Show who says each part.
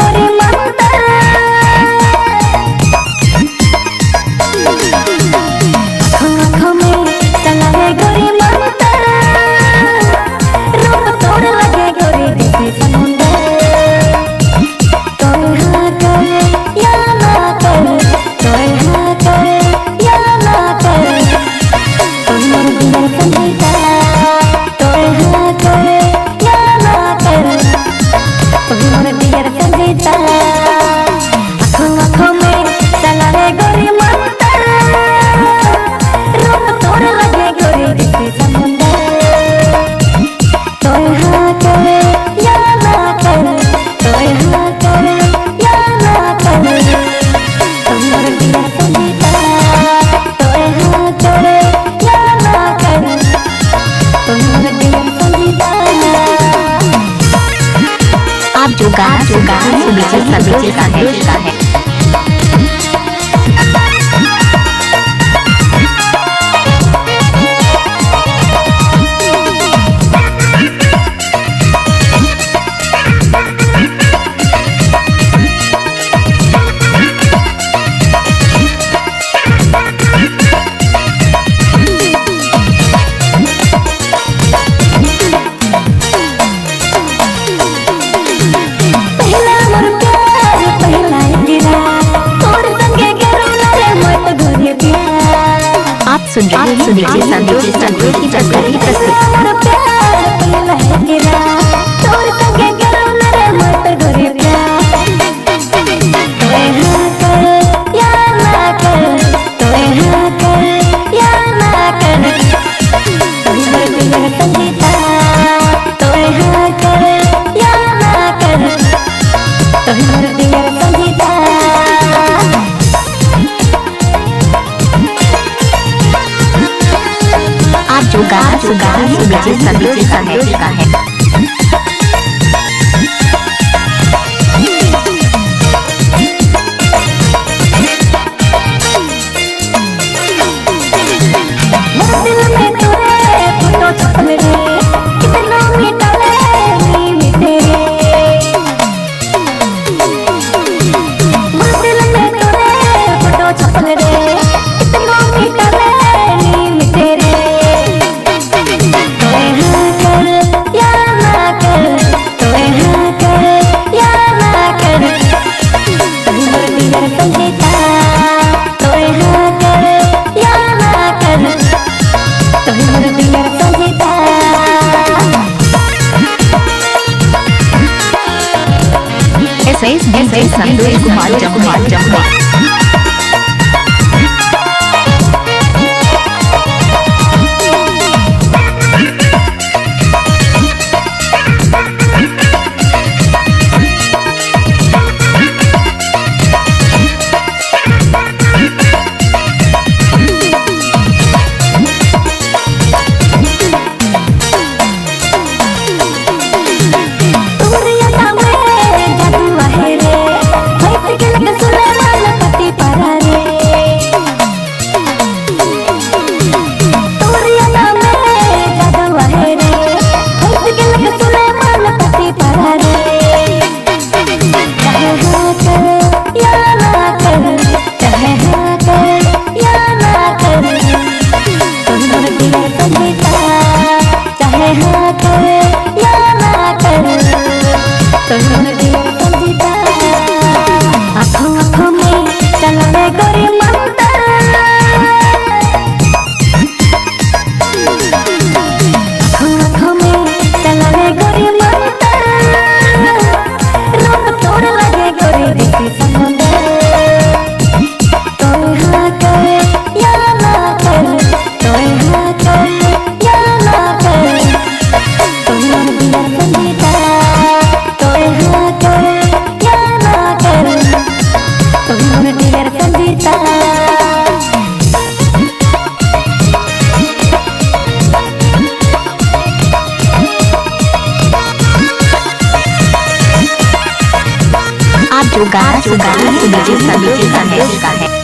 Speaker 1: गोरी मंतर आँखों में चलावे गोरी मंतर रूप तोड़ लगे गोरी जैसे समुंदर कोई हाँ करे या ना करे कोई हाँ करे या ना करे कोई मोर दिल संगीता कोई हाँ करे या ना करे कोई मोर दिल संगीता आँखों में चलावे गोरी मंतर रूप तोड़ लगे गोरी जैसे समुंदर कोई हाँ करे या ना करे कोई हाँ करे या ना करे कोई मोर दिल संगीता कोई हाँ करे या ना करे कोई मोर दिल संगीता।
Speaker 2: आप जो गाना सुबह का है
Speaker 1: पहला मोर प्यार पहला गिरा तोर संगे गरुना रे मत घरे प्यार
Speaker 2: आप सुन रहे हैं संदेश की प्रस्तुति।
Speaker 1: मोर प्यार पहला गिरा तोर संगे गरुना रे मत घरे प्यार तोय हाँ करे या ना करे तोय हाँ करे या ना करे तोय मोर दिल संगीता तोय हाँ करे या ना करे तोय मोर दिल संगीता।
Speaker 2: आप जो गाना सुबह का है
Speaker 1: मोर दिल में तोरे फोटो छपल रे कितना मीठा रे मीठे रे मोर दिल में तोरे फोटो छपल रे कितना मीठा रे मीठे रे तोय हाँ करे या ना करे तोय हाँ करे या ना करे तोय मोर दिल संगीता तोय हाँ करे या ना करे तोय मोर दिल संगीता।
Speaker 2: एस संतोष कुमार जमुआ।
Speaker 1: तोरिया सामने जादू आहे रे भैंस के लग सुलेमान पति परा रे तोरिया सामने जादू आहे रे भैंस के लग सुलेमान पति परा रे चाहे हाँ करे या ना करे चाहे हाँ करे या ना करे तोय मोर दिल संगीता चाहे हाँ करे या ना करे तोय मोर दिल संगीता। आँखों में चलावे गोरी मंतर आँखों में चलावे गोरी मंतर रूप तोड़ लगे गोरी जैसे समुंदर तोय हाँ करे या ना करे तोय हाँ करे या ना करे तोय मोर दिल संगीता तोय हाँ करे या ना करे तोय मोर दिल संगीता।
Speaker 2: आप जो गाना सुबह का है